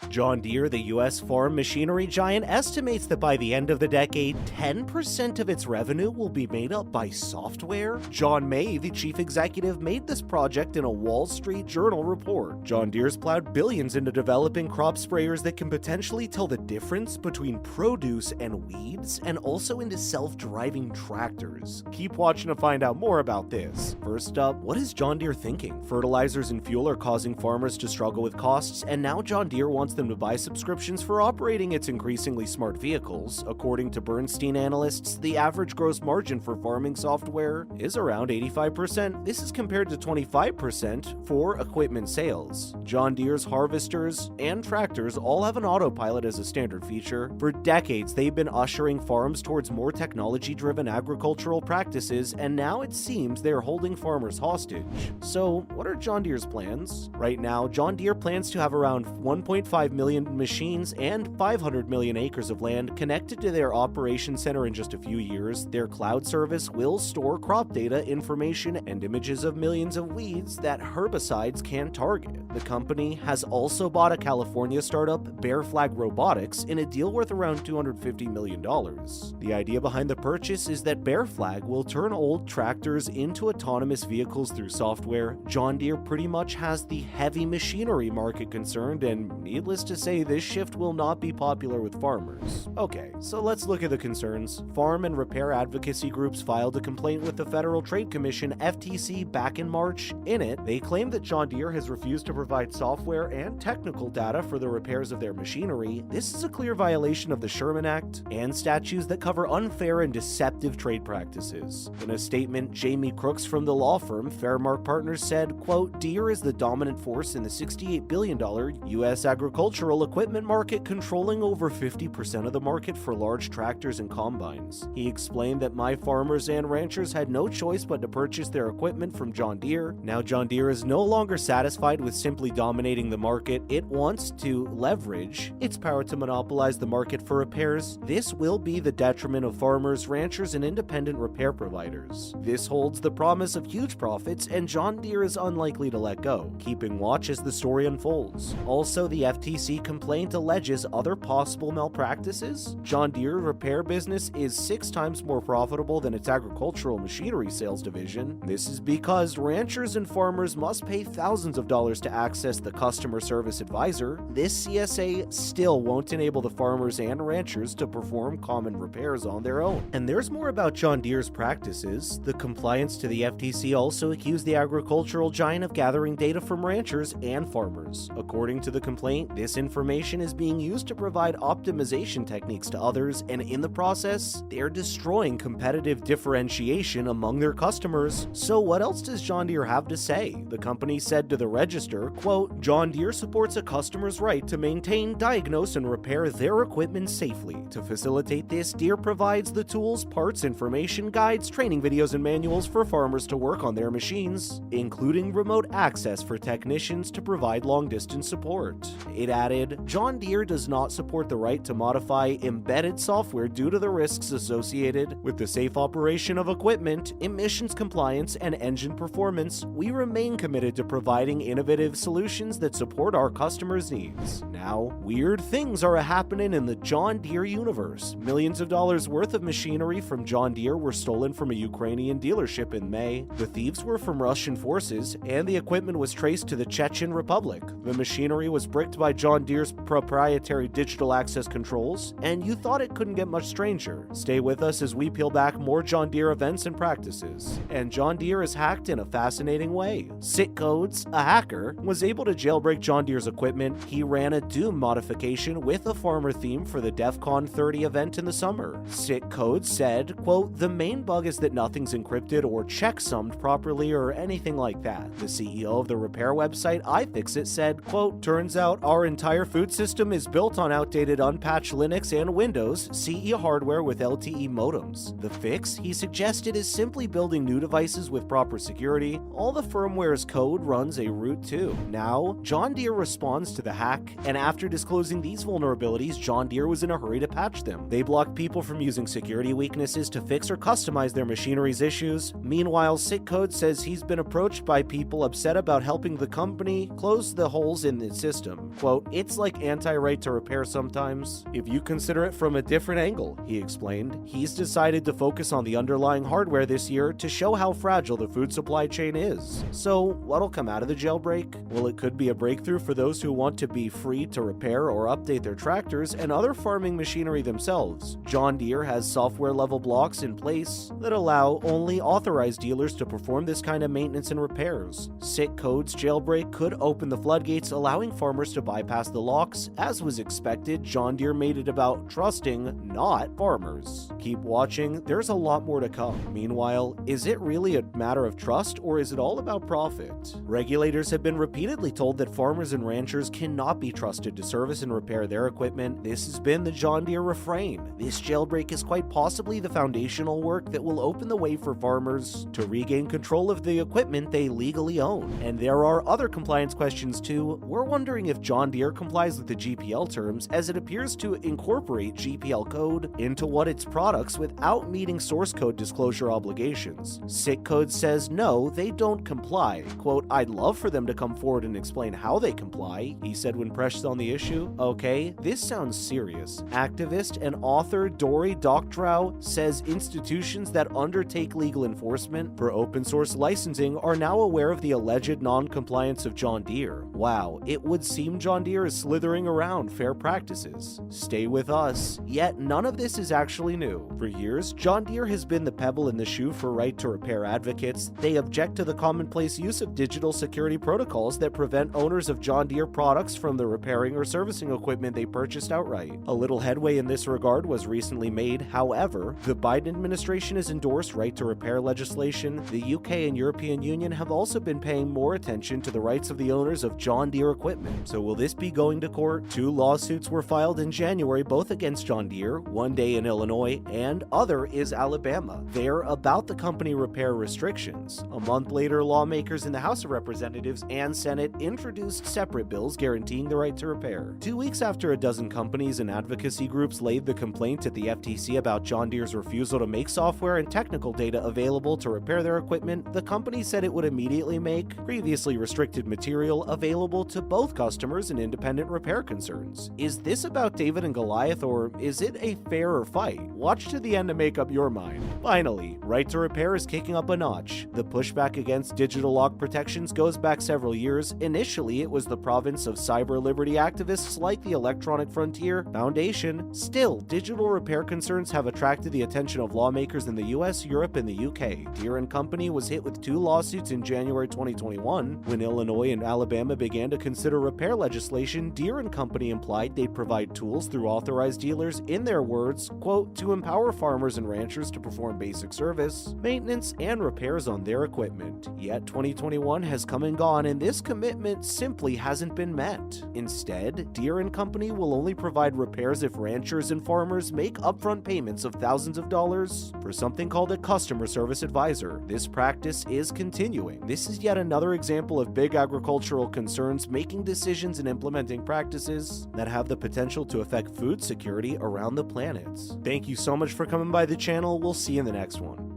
John Deere, the U.S. farm machinery giant, estimates that by the end of the decade, 10% of its revenue will be made up by software. John May, the chief executive, made this project in a Wall Street Journal report. John Deere's plowed billions into developing crop sprayers that can potentially tell the difference between produce and weeds, and also into self-driving tractors. Keep watching to find out more about this. First up, what is John Deere thinking? Fertilizers and fuel are causing farmers to struggle with costs, and now John Deere wants them to buy subscriptions for operating its increasingly smart vehicles. According to Bernstein analysts, the average gross margin for farming software is around 85%. This is compared to 25% for equipment sales. John Deere's harvesters and tractors all have an autopilot as a standard feature. For decades, they've been ushering farms towards more technology-driven agricultural practices, and now it seems they're holding farmers hostage. So, what are John Deere's plans? Right now, John Deere plans to have around 1.5 million machines and 500 million acres of land connected to their operation center in just a few years. Their cloud service will store crop data, information, and images of millions of weeds that herbicides can target. The company has also bought a California startup, Bear Flag Robotics, in a deal worth around $250 million. The idea behind the purchase is that Bear Flag will turn old tractors into autonomous vehicles through software. John Deere pretty much has the heavy machinery market concerned, and needless to say, this shift will not be popular with farmers. Okay, so let's look at the concerns. Farm and repair advocacy groups filed a complaint with the Federal Trade Commission, FTC, back in March. In it, they claim that John Deere has refused to provide software and technical data for the repairs of their machinery. This is a clear violation of the Sherman Act and statutes that cover unfair and deceptive trade practices. In a statement, Jamie Crooks from the law firm Fairmark Partners said, quote, Deere is the dominant force in the $68 billion U.S. agricultural equipment market, controlling over 50% of the market for large tractors and combines. He explained that my farmers and ranchers had no choice but to purchase their equipment from John Deere. Now John Deere is no longer satisfied with simply dominating the market. It wants to leverage its power to monopolize the market for repairs. This will be the detriment of farmers, ranchers, and independent repair providers. This holds the promise of huge profits, and John Deere is unlikely to let go, keeping watch as the story unfolds. Also, the FTC complaint alleges other possible malpractices. John Deere repair business is 6 times more profitable than its agricultural machinery sales division. This is because ranchers and farmers must pay thousands of dollars to access the customer service advisor. This CSA still won't enable the farmers and ranchers to perform common repairs on their own. And there's more about John Deere's practices. The compliance to the FTC also accused the agricultural giant of gathering data from ranchers and farmers. According to the complaint, this information is being used to provide optimization techniques to others, and in the process, they're destroying competitive differentiation among their customers. So what else does John Deere have to say? The company said to the Register, quote, John Deere supports a customer's right to maintain, diagnose, and repair their equipment safely. To facilitate this, Deere provides the tools, parts, information, guides, training videos, and manuals for farmers to work on their machines, including remote access for technicians to provide long-distance support. It added, John Deere does not support the right to modify embedded software due to the risks associated with the safe operation of equipment, emissions compliance, and engine performance. We remain committed to providing innovative solutions that support our customers' needs. Now, weird things are happening in the John Deere universe. Millions of dollars worth of machinery from John Deere were stolen from a Ukrainian dealership in May. The thieves were from Russian forces, and the equipment was traced to the Chechen Republic. The machinery was bricked by John Deere's proprietary digital access controls, and you thought it couldn't get much stranger. Stay with us as we peel back more John Deere events and practices. And John Deere is hacked in a fascinating way. Sitcodes, a hacker, was able to jailbreak John Deere's equipment. He ran a Doom modification with a farmer theme for the DEF CON 30 event in the summer. Sitcodes said, quote, the main bug is that nothing's encrypted or checksummed properly or anything like that. The CEO of the repair website iFixit said, quote, turns out our entire food system is built on outdated unpatched Linux and Windows CE hardware with LTE modems. The fix, he suggested, is simply building new devices with proper security. All the firmware's code runs a root 2. Now, John Deere responds to the hack, and after disclosing these vulnerabilities, John Deere was in a hurry to patch them. They blocked people from using security weaknesses to fix or customize their machinery's issues. Meanwhile, Sitcode says he's been approached by people upset about helping the company close the holes in the system. Quote, quote, "It's like anti-right to repair sometimes. If you consider it from a different angle," he explained. He's decided to focus on the underlying hardware this year to show how fragile the food supply chain is. So, what'll come out of the jailbreak? Well, it could be a breakthrough for those who want to be free to repair or update their tractors and other farming machinery themselves. John Deere has software-level blocks in place that allow only authorized dealers to perform this kind of maintenance and repairs. SIC code's jailbreak could open the floodgates, allowing farmers to bypass the locks. As was expected, John Deere made it about trusting, not farmers. Keep watching, there's a lot more to come. Meanwhile, is it really a matter of trust, or is it all about profit? Regulators have been repeatedly told that farmers and ranchers cannot be trusted to service and repair their equipment. This has been the John Deere refrain. This jailbreak is quite possibly the foundational work that will open the way for farmers to regain control of the equipment they legally own. And there are other compliance questions too. We're wondering if John Deere complies with the GPL terms, as it appears to incorporate GPL code into what its products without meeting source code disclosure obligations. SIC code says no, they don't comply. Quote, "I'd love for them to come forward and explain how they comply," he said when pressed on the issue. Okay, this sounds serious. Activist and author Dory Doctrow says institutions that undertake legal enforcement for open source licensing are now aware of the alleged non-compliance of John Deere. Wow, it would seem John Deere is slithering around fair practices. Stay with us. Yet none of this is actually new. For years, John Deere has been the pebble in the shoe for right-to-repair advocates. They object to the commonplace use of digital security protocols that prevent owners of John Deere products from the repairing or servicing equipment they purchased outright. A little headway in this regard was recently made. However, the Biden administration has endorsed right-to-repair legislation. The UK and European Union have also been paying more attention to the rights of the owners of John Deere equipment. So will this be going to court? 2 lawsuits were filed in January, both against John Deere, one day in Illinois, and other is Alabama. They're about the company repair restrictions. A month later, lawmakers in the House of Representatives and Senate introduced separate bills guaranteeing the right to repair. 2 weeks after a dozen companies and advocacy groups laid the complaint at the FTC about John Deere's refusal to make software and technical data available to repair their equipment, the company said it would immediately make previously restricted material available to both customers and independent repair concerns. Is this about David and Goliath, or is it a fairer fight? Watch to the end to make up your mind. Finally, right to repair is kicking up a notch. The pushback against digital lock protections goes back several years. Initially, it was the province of cyber liberty activists like the Electronic Frontier Foundation. Still, digital repair concerns have attracted the attention of lawmakers in the US, Europe, and the UK. Deere & Company was hit with 2 lawsuits in January 2021. When Illinois and Alabama began to consider repair legislation, Deere & Company implied they'd provide tools through authorized dealers, in their words, quote, "to empower farmers and ranchers to perform basic service, maintenance, and repairs on their equipment." Yet 2021 has come and gone, and this commitment simply hasn't been met. Instead, Deere & Company will only provide repairs if ranchers and farmers make upfront payments of thousands of dollars for something called a customer service advisor. This practice is continuing. This is yet another example of big agricultural concerns making decisions and implementing practices that have the potential to affect food security around the planet. Thank you so much for coming by the channel. We'll see you in the next one.